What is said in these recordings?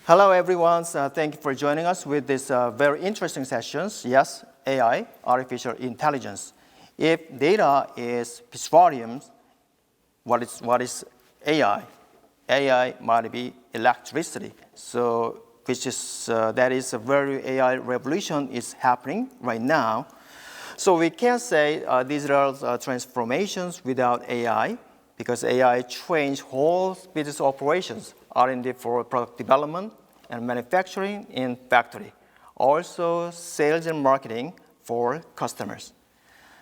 Hello, everyone. Thank you for joining us with this very interesting sessions. Yes, AI, artificial intelligence. If data is petroleum, what is AI? AI might be electricity. So, that is a very AI revolution is happening right now. So we can't say these are transformations without AI, because AI changed whole business operations, R&D for product development and manufacturing in factory. Also sales and marketing for customers.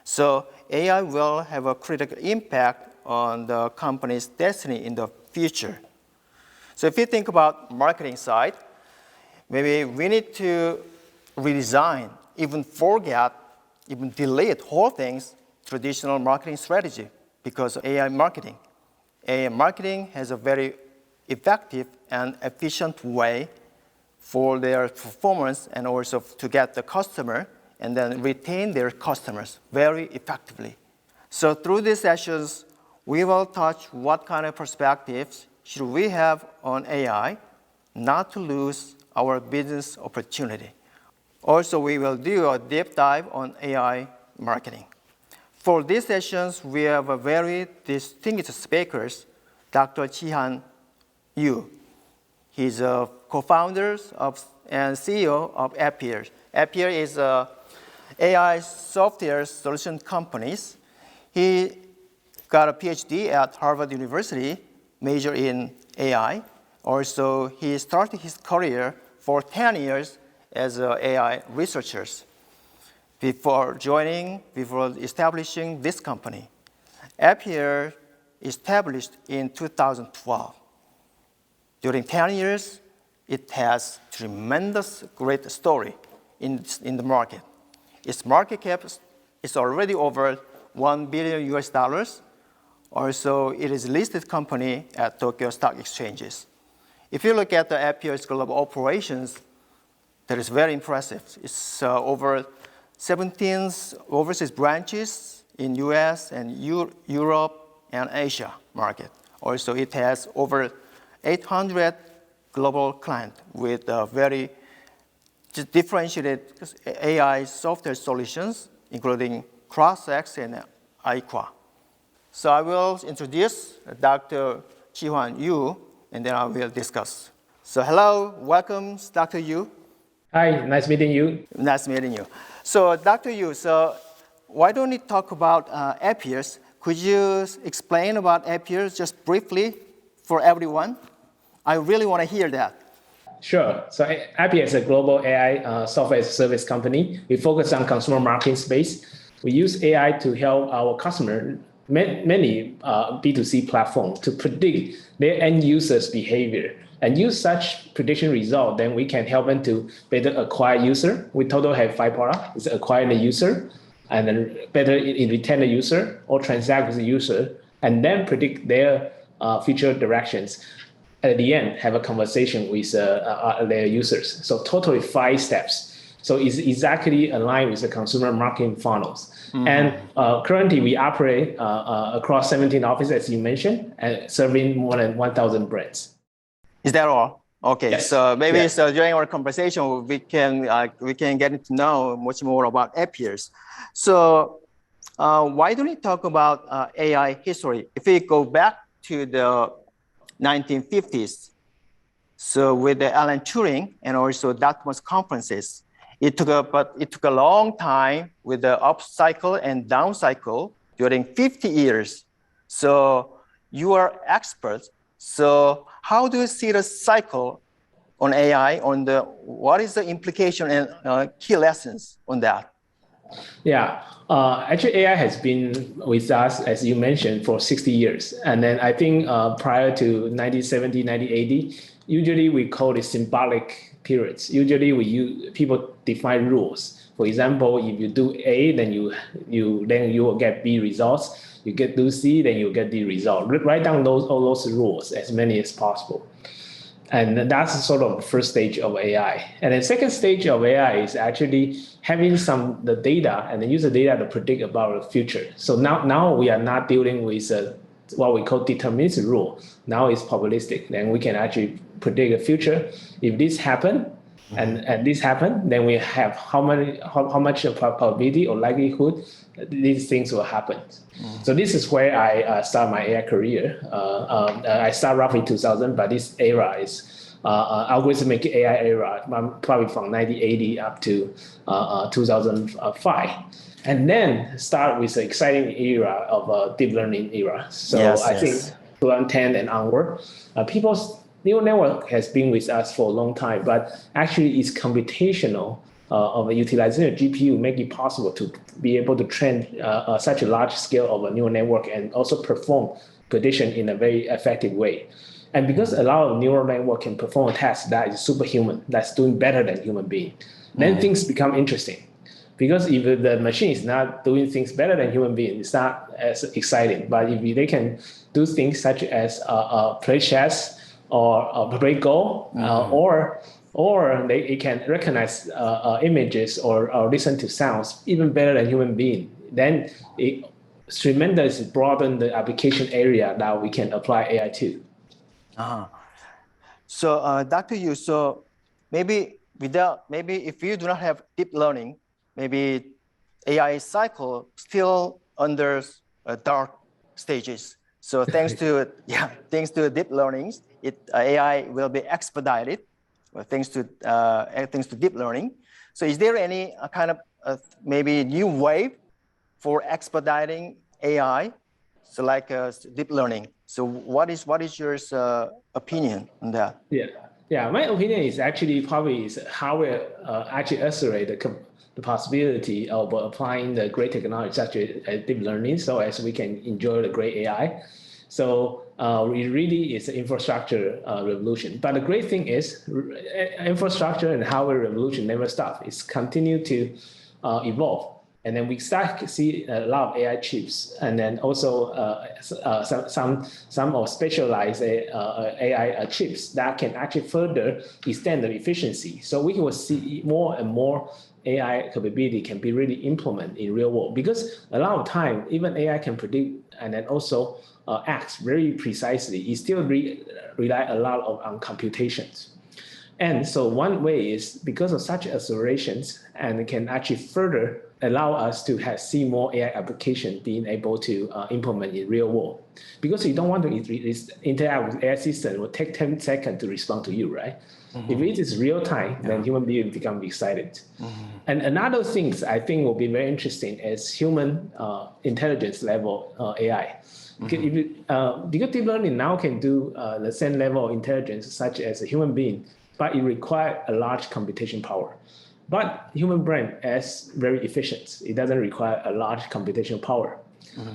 So AI will have a critical impact on the company's destiny in the future. So if you think about marketing side, maybe we need to redesign, even forget, even delete whole things, traditional marketing strategy because of AI marketing. AI marketing has a very effective and efficient way for their performance and also to get the customer and then retain their customers very effectively. So through these sessions, we will touch what kind of perspectives should we have on AI not to lose our business opportunity. Also, we will do a deep dive on AI marketing. For these sessions, we have a very distinguished speakers, Dr. Chihan Yu. He's a co-founder and CEO of Appier. Appier is a AI software solution company. He got a PhD at Harvard University, major in AI. Also, he started his career for 10 years as an AI researcher before establishing this company. Appier established in 2012. During 10 years, it has tremendous great story in the market. Its market cap is already over $1 billion US dollars. Also, it is a listed company at Tokyo Stock Exchanges. If you look at the Appier's global operations, that is very impressive. It's over 17 overseas branches in US and Europe and Asia market. Also, it has over 800 global clients with very differentiated AI software solutions, including CrossX and iQua. So I will introduce Dr. Chihan Yu, and then I will discuss. So hello, welcome, Dr. Yu. Hi, nice meeting you. Nice meeting you. So Dr. Yu, so why don't we talk about Appier? Could you explain about Appier just briefly for everyone? I really want to hear that. Sure. So Appier is a global AI software as a service company. We focus on consumer marketing space. We use AI to help our customer, many B2C platforms, to predict their end users' behavior. And use such prediction result, then we can help them to better acquire user. We total have 5 products. It's acquire the user, and then better retain the user or transact with the user, and then predict their future directions. At the end, have a conversation with their users. So totally 5 steps. So it's exactly aligned with the consumer marketing funnels. Mm-hmm. And currently we operate across 17 offices, as you mentioned, and serving more than 1,000 brands. Is that all? Okay, yes. So maybe during our conversation, we can get to know much more about Appier. So why don't we talk about AI history? If we go back to the 1950s, so with the Alan Turing and also Dartmouth conferences, it took a long time with the up cycle and down cycle during 50 years. So you are experts. So how do you see the cycle on AI? What is the implication and key lessons on that? Yeah, actually AI has been with us, as you mentioned, for 60 years. And then I think prior to 1970, 1980, usually we call it symbolic periods. Usually people define rules. For example, if you do A, then you will get B results. You do C, then you get D result. Write down all those rules, as many as possible. And that's sort of the first stage of AI. And the second stage of AI is actually having the data and then use the data to predict about the future. So now we are not dealing with what we call deterministic rule. Now it's probabilistic. Then we can actually predict the future. If this happen and this happen, then we have how much probability or likelihood these things will happen. So this is where I start my AI career. I start roughly 2000, but this era is algorithmic AI era, probably from 1980 up to 2005. And then start with the exciting era of deep learning era. So I think 2010 and onward, people's neural network has been with us for a long time, but actually it's computational of a utilization of GPU make it possible to be able to train such a large scale of a neural network and also perform prediction in a very effective way. And because a lot of neural network can perform a task that is superhuman, that's doing better than human being, then things become interesting. Because if the machine is not doing things better than human being, it's not as exciting. But if they can do things such as play chess or play Go, or it can recognize images or listen to sounds even better than human being, then it tremendously broaden the application area that we can apply AI to. So Dr. Yu, so maybe if you do not have deep learning, maybe AI cycle still under dark stages. So thanks to deep learning, AI will be expedited. Thanks to deep learning. So is there any kind of maybe new wave for expediting AI? So like deep learning. So what is your opinion on that? Yeah. My opinion is actually probably how we actually accelerate the possibility of applying the great technology such as deep learning, so as we can enjoy the great AI. So it really is an infrastructure revolution. But the great thing is infrastructure and hardware revolution never stop. It's continue to evolve. And then we start to see a lot of AI chips, and then also some of specialized AI chips that can actually further extend the efficiency. So we will see more and more AI capability can be really implemented in real world, because a lot of time, even AI can predict and then also acts very precisely. It still rely a lot on computations. And so one way is because of such accelerations, and it can actually further allow us to see more AI application being able to implement in real world. Because you don't want to interact with AI system, it will take 10 seconds to respond to you, right? If it is real time, then human beings become excited. And another thing I think will be very interesting is human intelligence level AI. Because deep learning now can do the same level of intelligence such as a human being, but it requires a large computation power. But human brain is very efficient. It doesn't require a large computational power.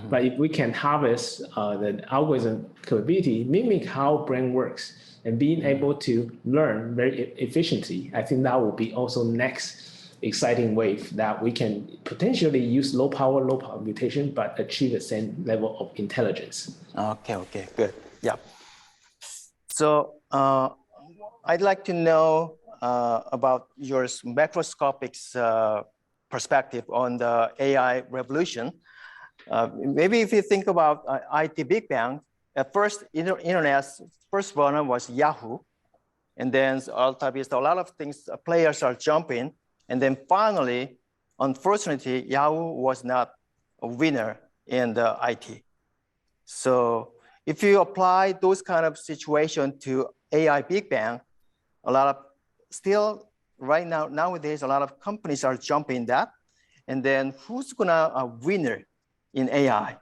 But if we can harvest the algorithm capability, mimic how brain works, and being able to learn very efficiently, I think that will be also next exciting wave that we can potentially use low power, low computation, but achieve the same level of intelligence. Okay, good. Yeah. So I'd like to know about your macroscopic perspective on the AI revolution. Maybe if you think about IT Big Bang, at first, Internet's first one was Yahoo. And then a lot of things, players are jumping. And then finally, unfortunately, Yahoo was not a winner in the IT. So if you apply those kind of situation to AI Big Bang, nowadays, a lot of companies are jumping that. And then who's gonna winner in AI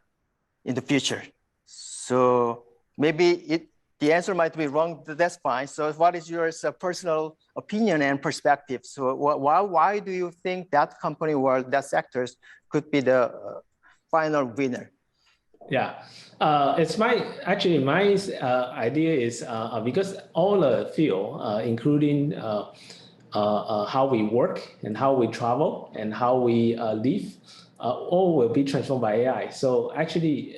in the future? So maybe the answer might be wrong, that's fine. So what is your personal opinion and perspective? So why do you think that company or that sectors could be the final winner? Yeah, it's my idea is because all the field, including how we work and how we travel and how we live, all will be transformed by AI. So actually,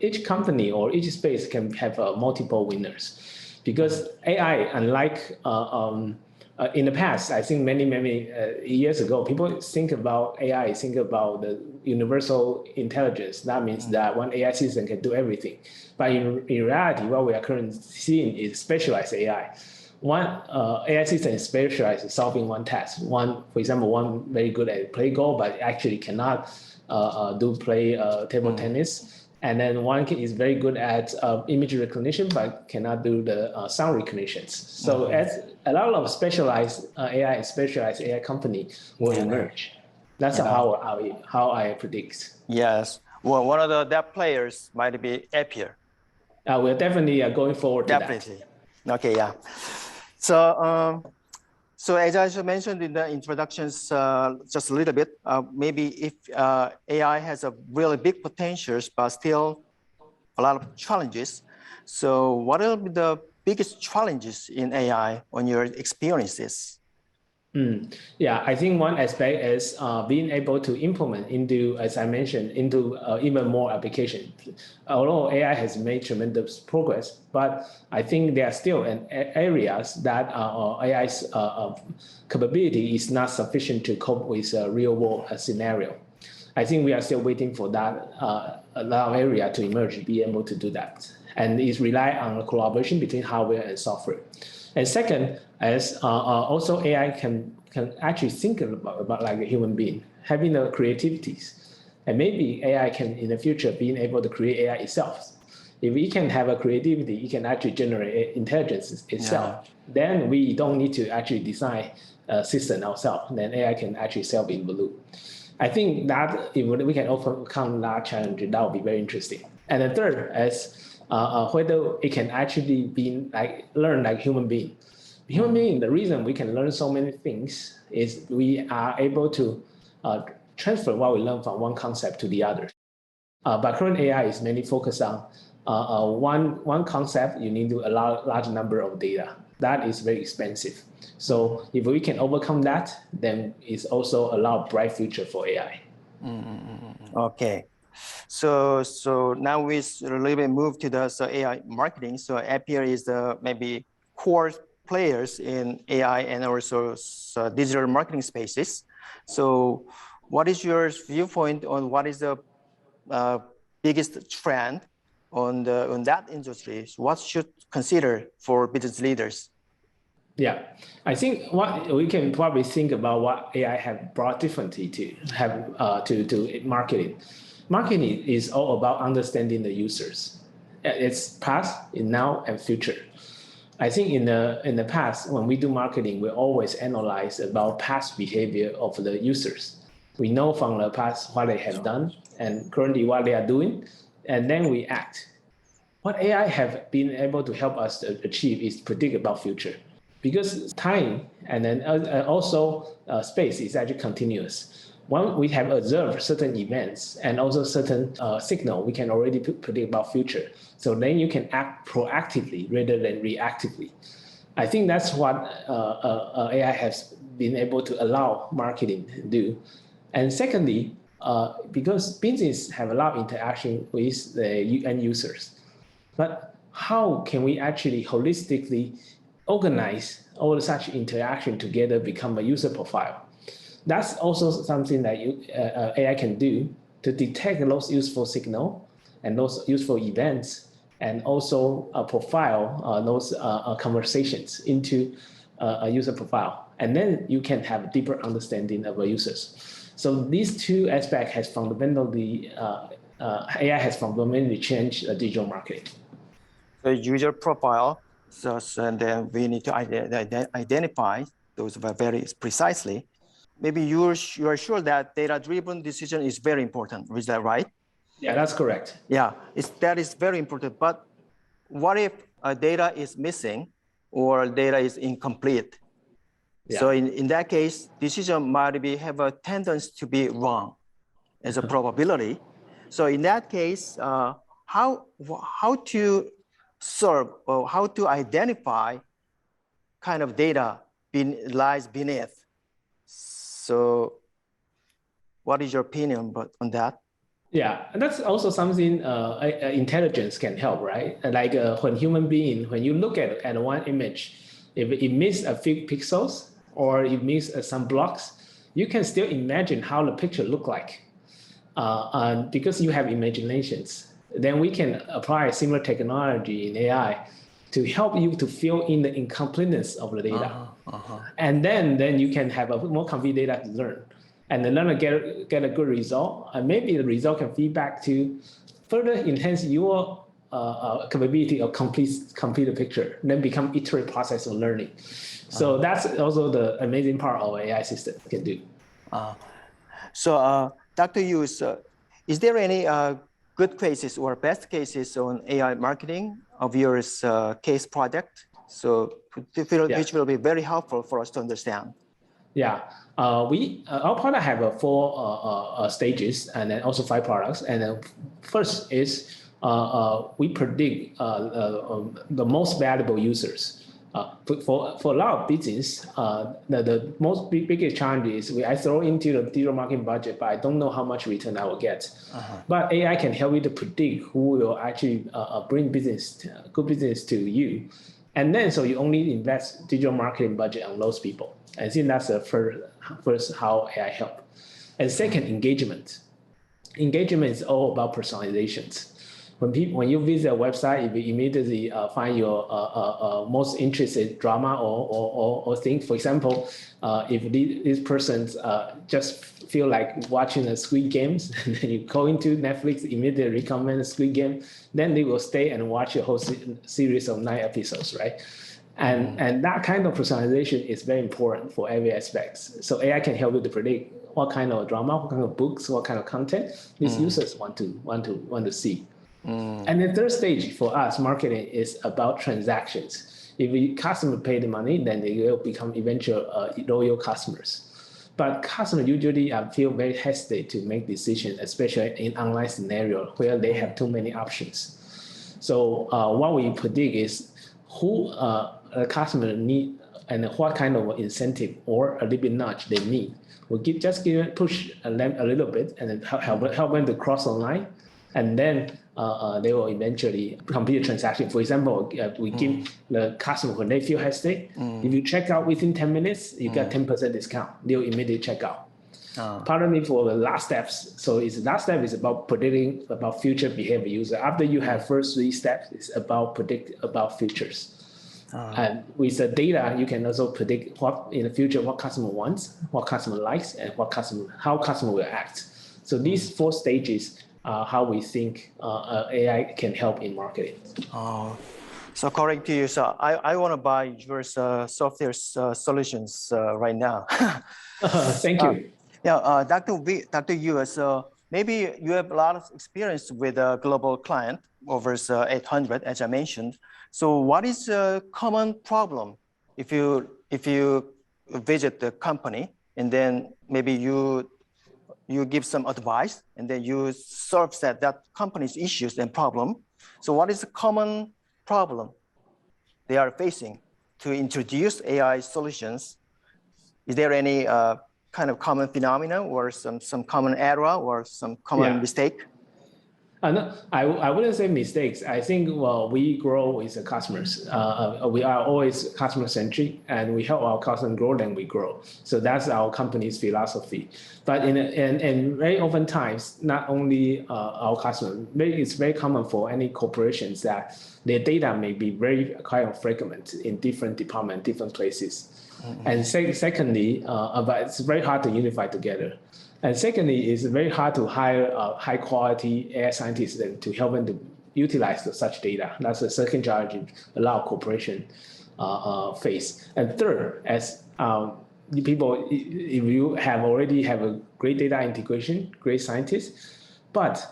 each company or each space can have multiple winners. because AI, unlike in the past, I think many years ago, people think about AI, think about the universal intelligence. That means that one AI system can do everything. But in reality, what we are currently seeing is specialized AI. One AI system is specialized in solving one task. One, for example, one very good at play Go, but actually cannot play table tennis. And then one is very good at image recognition, but cannot do the sound recognitions. So as a lot of specialized AI company will emerge. That's how I predict. Yes. Well, one of that players might be Appier. We're definitely going forward to Definitely. Okay, yeah. So, so as I mentioned in the introductions, just a little bit, maybe if AI has a really big potentials, but still a lot of challenges. So what will be the biggest challenges in AI on your experiences? Yeah, I think one aspect is being able to implement into, as I mentioned, into even more applications. Although AI has made tremendous progress, but I think there are still areas that AI's capability is not sufficient to cope with a real world scenario. I think we are still waiting for that area to emerge, be able to do that. And it's rely on a collaboration between hardware and software. And second, as also AI can actually think about like a human being, having the creativities. And maybe AI can, in the future, being able to create AI itself. If we can have a creativity, it can actually generate intelligence itself. Then we don't need to actually design a system ourselves. Then AI can actually self-evolve. I think that if we can overcome that challenge, that would be very interesting. And the third is whether it can actually be learn like human being. Human being, the reason we can learn so many things is we are able to transfer what we learn from one concept to the other. But current AI is mainly focused on one concept. You need to allow large number of data. That is very expensive. So if we can overcome that, then it's also allow bright future for AI. Okay. So now we a little bit move to the AI marketing. So Appier is the maybe core players in AI and also digital marketing spaces. So what is your viewpoint on what is the biggest trend on that industry? What should consider for business leaders? Yeah, I think what we can probably think about what AI have brought differently to marketing. Marketing is all about understanding the users. It's past, now, and future. I think in the past, when we do marketing, we always analyze about past behavior of the users. We know from the past what they have done and currently what they are doing, and then we act. What AI have been able to help us achieve is predict about future. Because time and then also space is actually continuous. When we have observed certain events and also certain signal, we can already predict about future. So then you can act proactively rather than reactively. I think that's what AI has been able to allow marketing to do. And secondly, because business have a lot of interaction with the end users, but how can we actually holistically organize all such interaction together, become a user profile? That's also something that AI can do to detect those useful signal and those useful events, and also profile those conversations into a user profile. And then you can have a deeper understanding of our users. So these two aspects has fundamentally, AI has fundamentally changed digital marketing. The user profile, and then we need to identify those very precisely. Maybe you are sure that data-driven decision is very important. Is that right? Yeah, that's correct. Yeah, that is very important. But what if data is missing or data is incomplete? Yeah. So in that case, decision might have a tendency to be wrong as a probability. So in that case, how to serve or how to identify kind of data lies beneath? So what is your opinion on that? Yeah, and that's also something intelligence can help, right? Like when when you look at one image, if it misses a few pixels or it misses some blocks, you can still imagine how the picture look like. And because you have imaginations, then we can apply similar technology in AI to help you to fill in the incompleteness of the data. And then you can have a more complete data to learn. And the learner get a good result. And maybe the result can feedback to further enhance your capability of complete the picture, then become iterative process of learning. So that's also the amazing part of AI system can do. So Dr. Yu, is there any good cases or best cases on AI marketing of your case project? So which will be very helpful for us to understand. Yeah, our product have 4 stages and then also 5 products. And then first is we predict the most valuable users. For a lot of business, the most biggest challenge is I throw into the digital marketing budget, but I don't know how much return I will get. But AI can help you to predict who will actually bring good business to you. And then so you only invest digital marketing budget on those people. I think that's the first how AI help. And second, engagement. Engagement is all about personalizations. When you visit a website, if you immediately find your most interested drama or thing, for example, if these persons just feel like watching the Squid Games, and then you go into Netflix, immediately recommend a Squid Game, then they will stay and watch a whole series of 9 episodes, right? And that kind of personalization is very important for every aspect. So AI can help you to predict what kind of drama, what kind of books, what kind of content these users want to see. And the third stage for us, marketing, is about transactions. If the customer pay the money, then they will become eventual loyal customers. But customers usually feel very hesitant to make decisions, especially in online scenario where they have too many options. So what we predict is who a customer need and what kind of incentive or a little bit nudge they need. We'll push them a little bit and then help them to cross online, and then they will eventually complete a transaction. For example, we give the customer, when they feel hesitant, if you check out within 10 minutes, you get 10% discount. They'll immediately check out. Pardon me for the last steps. So last step is about predicting about future behavior user. After you have first 3 steps, it's about predict about futures. And with the data, you can also predict what in the future, what customer wants, what customer likes, and how customer will act. So these 4 stages are how we think AI can help in marketing. So according to you, so I want to buy your software solutions right now. Thank you. Yeah, Dr. Yu, so maybe you have a lot of experience with a global client, over 800, as I mentioned. So what is a common problem if you visit the company and then maybe you give some advice and then you solve that company's issues and problem? So what is the common problem they are facing to introduce AI solutions? Is there any kind of common phenomena or some common error or some common mistake? No, I wouldn't say mistakes. I think we grow with the customers. We are always customer centric, and we help our customers grow, then we grow. So that's our company's philosophy. But in very often times, not only our customers, it's very common for any corporations that their data may be very kind of fragmented in different departments, different places. And secondly, but it's very hard to unify together. And secondly, it's very hard to hire high quality AI scientists to help them to utilize such data. That's the second challenge a lot of corporations face. And third, as people, if you already have a great data integration, great scientists, but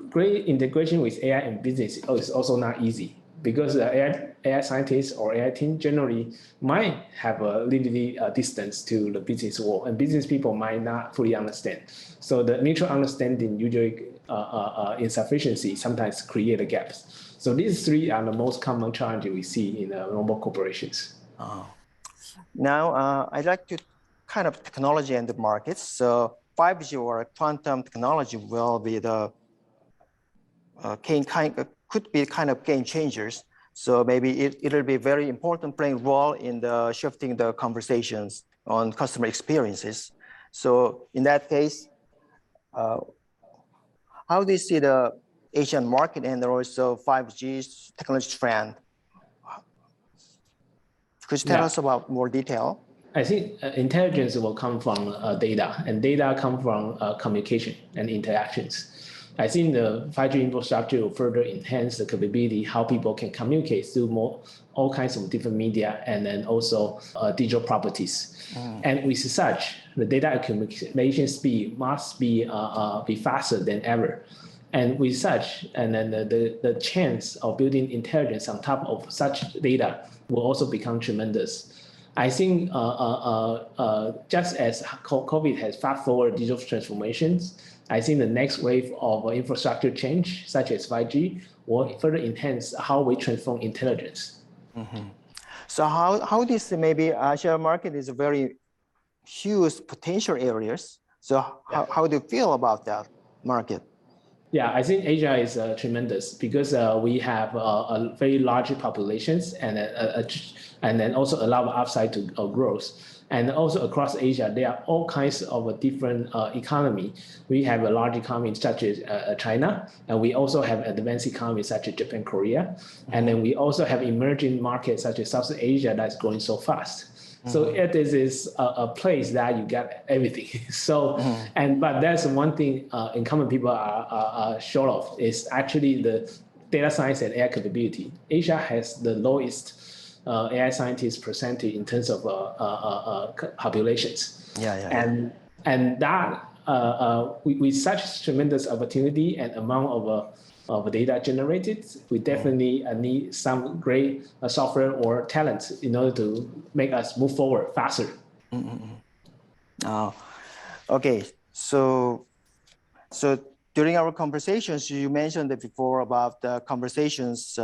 great integration with AI and business is also not easy, because the AI scientists or AI team generally might have a little distance to the business world, and business people might not fully understand. So the mutual understanding, usually insufficiency, sometimes create gaps. So these 3 are the most common challenges we see in normal corporations. Now, I'd like to kind of technology and the markets. So 5G or quantum technology will be the could be kind of game changers. So maybe it'll be very important playing role in the shifting the conversations on customer experiences. So in that case, how do you see the Asian market and also 5G technology trend? Could you tell us about more detail? I think intelligence will come from data, and data come from communication and interactions. I think the 5G infrastructure will further enhance the capability how people can communicate through all kinds of different media and then also digital properties. And with such, the data accumulation speed must be faster than ever. And with such, and then the chance of building intelligence on top of such data will also become tremendous. I think just as COVID has fast forwarded digital transformations, I think the next wave of infrastructure change, such as 5G, will further enhance how we transform intelligence. So how this maybe Asia market is a very huge potential areas. So how do you feel about that market? Yeah, I think Asia is tremendous because we have a very large populations and then also a lot of upside to growth. And also across Asia, there are all kinds of different economy. We have a large economy such as China, and we also have advanced economies such as Japan, Korea. And then we also have emerging markets such as South Asia that's growing so fast. So it is a place that you get everything. So, but that's one thing incumbent people are short of is actually the data science and AI capability. Asia has the lowest AI scientist percentage in terms of populations. And that with such tremendous opportunity and amount of data generated, we definitely need some great software or talent in order to make us move forward faster. Okay, so during our conversations, you mentioned that before about the conversations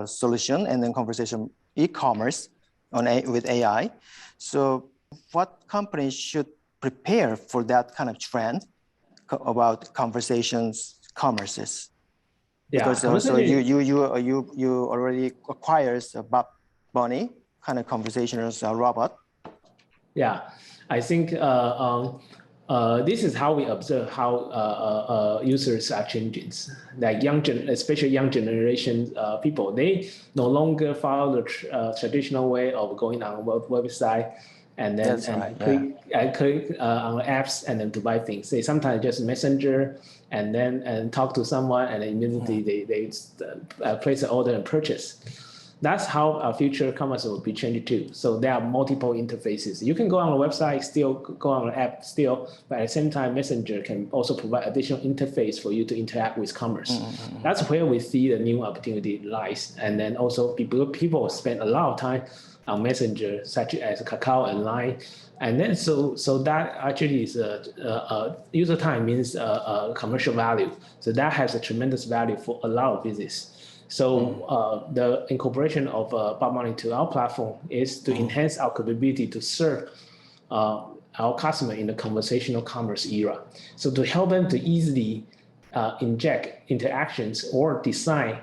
solution and then conversation e-commerce with AI. So what companies should prepare for that kind of trend about conversations commerces? Because also you already acquires a Bunny kind of conversational robot. Yeah, I think this is how we observe how users are changing. Like especially young generation people, they no longer follow the traditional way of going on a website and then click on apps and then to buy things. They sometimes just messenger and talk to someone and immediately they place an order and purchase. That's how our future commerce will be changed too. So there are multiple interfaces. You can go on a website, still go on an app still, but at the same time, Messenger can also provide additional interface for you to interact with commerce. That's where we see the new opportunity lies. And then also people spend a lot of time on Messenger, such as Kakao and Line. And then so that actually is user time means commercial value. So that has a tremendous value for a lot of business. So the incorporation of Money to our platform is to enhance our capability to serve our customer in the conversational commerce era. So to help them to easily inject interactions or design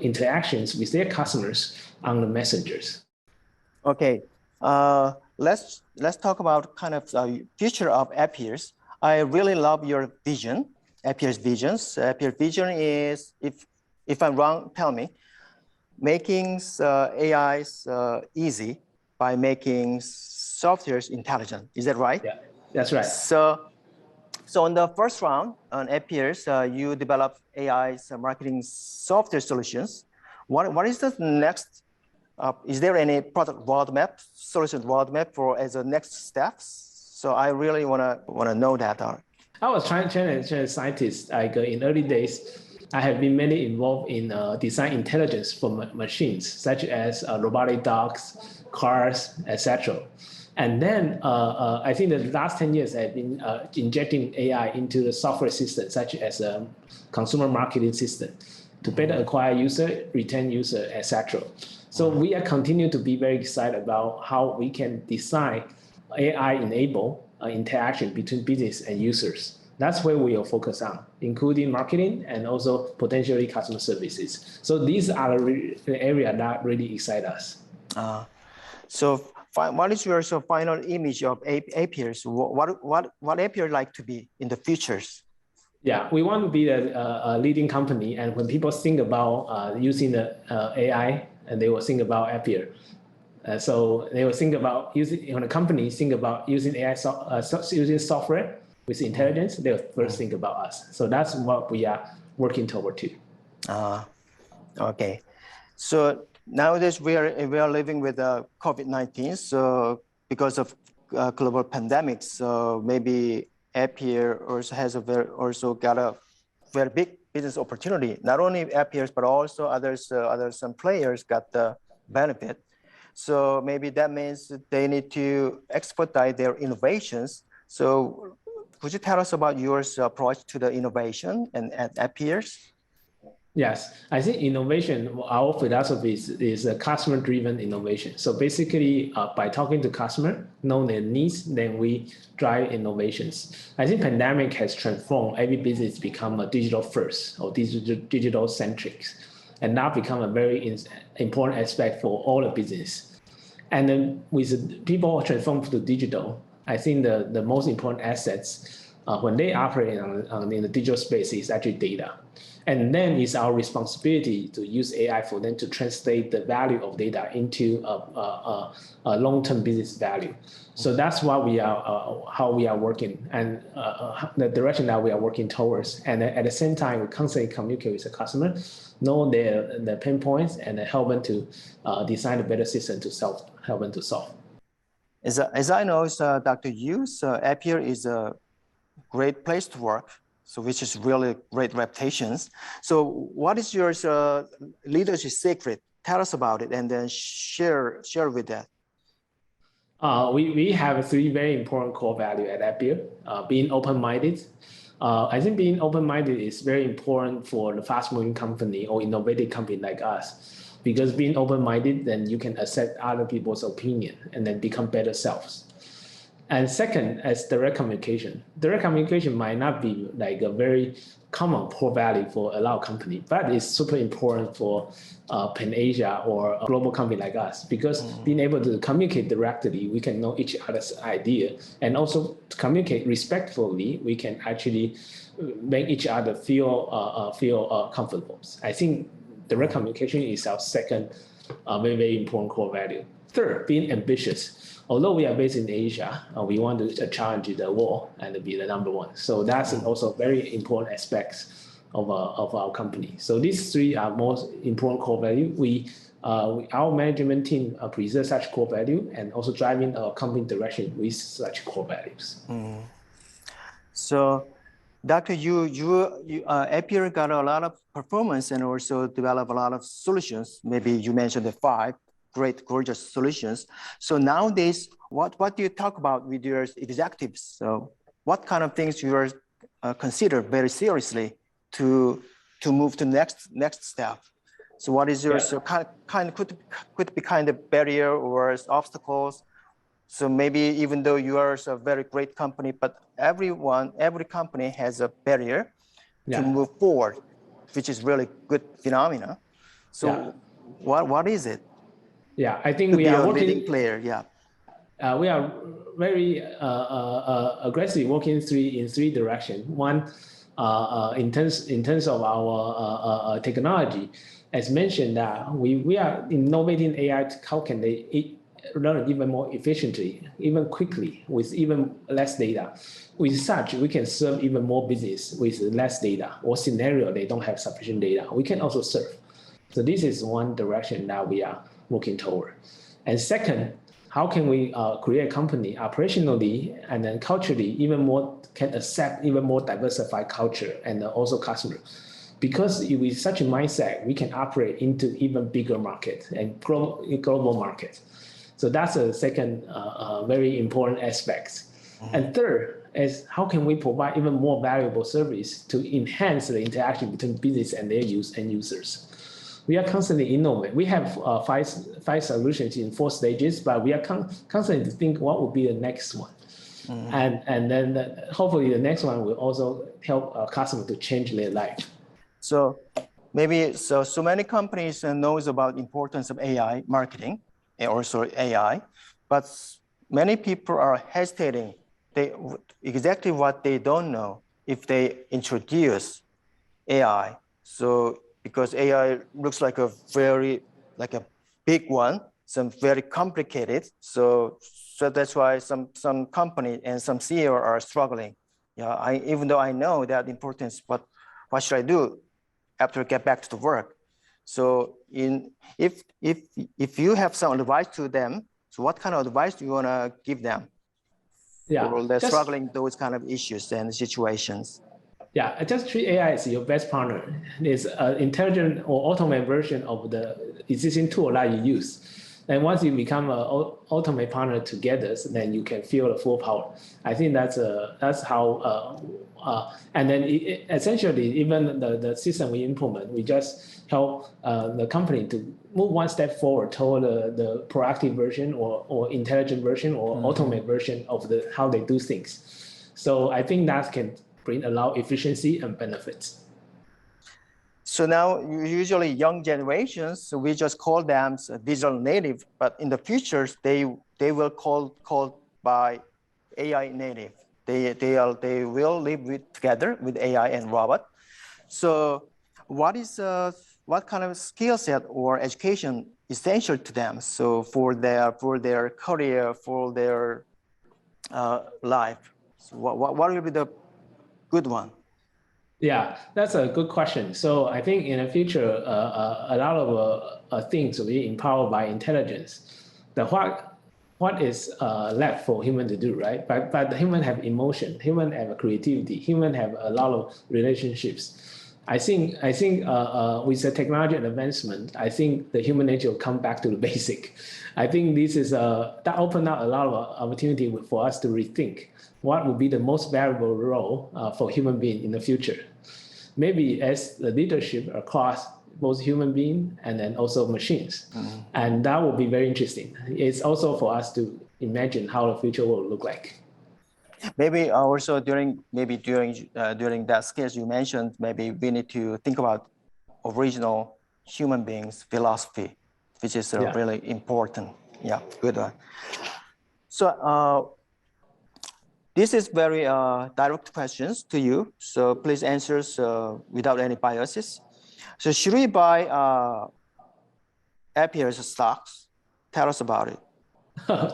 interactions with their customers on the messengers. Okay, let's talk about kind of future of Appier's. I really love your vision, Appier's visions. Appier's vision is, if I'm wrong, tell me, making AIs easy by making softwares intelligent. Is that right? Yeah, that's right. So on the first round on Appier's, you developed AI's marketing software solutions. What is the next? Is there any product roadmap, solution roadmap for as a next steps? So I really wanna know that. I was trying to scientists like in early days. I have been mainly involved in design intelligence for machines, such as robotic dogs, cars, etc. And then I think the last 10 years I've been injecting AI into the software system, such as a consumer marketing system, to better acquire user, retain user, etc. So we are continue to be very excited about how we can design AI-enabled interaction between business and users. That's where we will focus on, including marketing and also potentially customer services. So these are the area that really excite us. So what is your final image of Appier? What Appier like to be in the futures? Yeah, we want to be a leading company, and when people think about using the AI, and they will think about Appier. So they will think about when a company think about using AI, using software with intelligence, they'll first think about us. So that's what we are working toward too. Okay. So nowadays we are living with COVID-19. So because of global pandemic, so maybe Appier also got a very big business opportunity. Not only Appier, but also some players got the benefit. So maybe that means they need to expedite their innovations. So could you tell us about your approach to the innovation and Appier? Yes, I think innovation, our philosophy is a customer-driven innovation. So basically, by talking to customer, know their needs, then we drive innovations. I think pandemic has transformed every business become a digital first or digital centric, and that become a very important aspect for all the business. And then with people transform to digital, I think the most important assets when they operate in the digital space is actually data. And then it's our responsibility to use AI for them to translate the value of data into a long-term business value. So that's what how we are working, and the direction that we are working towards. And at the same time, we constantly communicate with the customer, know their pain points, and help them to design a better system to help them to solve. As I know, Dr. Yu, Appier is a great place to work. So which is really great reputations. So what is your leadership secret? Tell us about it and then share with that. We have 3 very important core values at Appier. Being open-minded. I think being open-minded is very important for the fast-moving company or innovative company like us. Because being open-minded, then you can accept other people's opinion and then become better selves. And second, as direct communication. Direct communication might not be like a very common core value for a lot of companies, but it's super important for Pan-Asia or a global company like us, because being able to communicate directly, we can know each other's idea, and also to communicate respectfully, we can actually make each other feel comfortable. I think direct communication is our second very, very important core value. Third, being ambitious. Although we are based in Asia, we want to challenge the world and be the number one. So that's also very important aspects of our company. So these 3 are most important core value. Our management team preserve such core value and also driving our company direction with such core values. So, Dr. Yu, Appier got a lot of performance and also develop a lot of solutions. Maybe you mentioned the 5 great, gorgeous solutions. So nowadays, what do you talk about with your executives? So what kind of things you are consider very seriously to move to next step? So what is your could be kind of barrier or obstacles? So maybe even though you are a very great company, but every company has a barrier to move forward, which is really good phenomena. So what is it? Yeah, I think we are working. Leading player, we are very aggressively working in 3 directions. One, in terms of our technology, as mentioned, we are innovating AI. How can they learn even more efficiently, even quickly, with even less data? With such, we can serve even more business with less data, or scenario they don't have sufficient data. We can also serve. So this is one direction that we are working toward. And second, how can we create a company operationally and then culturally can accept even more diversified culture and also customer? Because with such a mindset, we can operate into even bigger market and global market. So that's a second very important aspect. And third is how can we provide even more valuable service to enhance the interaction between business and their end users? We are constantly innovating. We have 5 solutions in 4 stages, but we are constantly think what would be the next one. And then hopefully the next one will also help our customer to change their life. So maybe so many companies knows about importance of AI marketing and also AI, but many people are hesitating. Exactly what they don't know if they introduce AI. So because AI looks like a big one, some very complicated. So that's why some company and some CEO are struggling. Yeah, even though I know that importance, but what should I do after I get back to the work? So if you have some advice to them, so what kind of advice do you want to give them? Yeah, or they're struggling those kind of issues and situations. Yeah, just treat AI as your best partner. It's an intelligent or automated version of the existing tool that you use. And once you become an ultimate partner together, then you can feel the full power. I think that's how. And then essentially, even the system we implement, we just help the company to move one step forward toward the proactive version or intelligent version or automated version of how they do things. So I think that can bring a lot of efficiency and benefits. So now, usually young generations, so we just call them digital native, but in the future, they will called by AI native. They will live together with AI and robot. So what kind of skill set or education essential to them? So for their career, for their life, so what will be the good one? Yeah, that's a good question. So I think in the future, a lot of things will be empowered by intelligence. What is left for human to do, right? But the human have emotion, human have creativity, human have a lot of relationships. I think with the technology advancement, I think the human nature will come back to the basic. I think this is that opened up a lot of opportunity for us to rethink what would be the most valuable role for human being in the future. Maybe as the leadership across both human being and then also machines. And that will be very interesting. It's also for us to imagine how the future will look like. Maybe also during that skills you mentioned, maybe we need to think about original human beings philosophy, which is really important. Yeah, good one. So this is very direct questions to you. So please answer without any biases. So should we buy Appier's stocks? Tell us about it.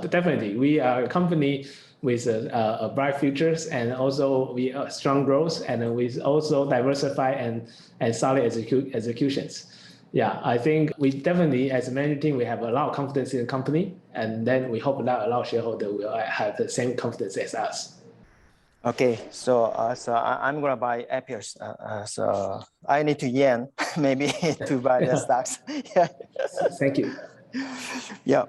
Definitely. We are a company with a bright futures, and also we are strong growth, and we also diversify and solid executions. Yeah, I think we definitely, as a management team, we have a lot of confidence in the company, and then we hope that a lot of shareholders will have the same confidence as us. Okay, so I'm gonna buy Appier's. So I need to yen maybe to buy the stocks. Yeah. Thank you. Yeah.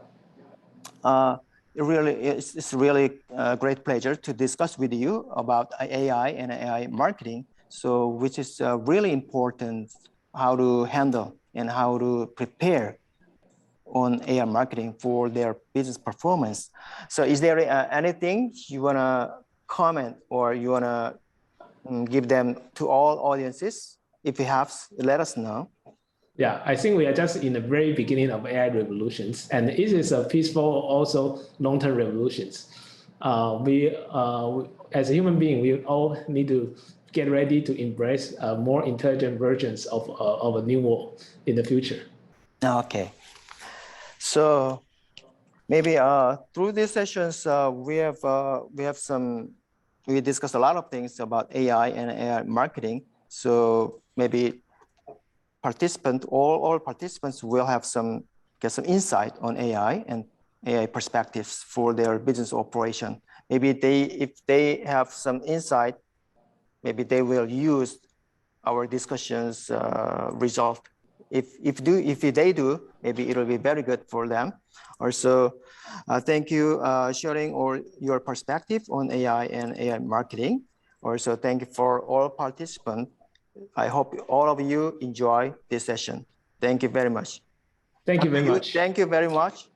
It's really a great pleasure to discuss with you about AI and AI marketing. So, which is really important how to handle and how to prepare on AI marketing for their business performance. So, is there anything you wanna comment or you wanna give them to all audiences? If you have, let us know. Yeah, I think we are just in the very beginning of AI revolutions, and it is a peaceful, also long-term revolutions. We, as a human being, we all need to get ready to embrace more intelligent versions of a new world in the future. Okay. So maybe through these sessions, we discussed a lot of things about AI and AI marketing. So maybe all participants will have get some insight on AI and AI perspectives for their business operation. Maybe if they have some insight, maybe they will use our discussions result. If they do, maybe it will be very good for them. Also, thank you sharing your perspective on AI and AI marketing. Also, thank you for all participants. I hope all of you enjoy this session. Thank you very much. Thank you very much. Thank you very much.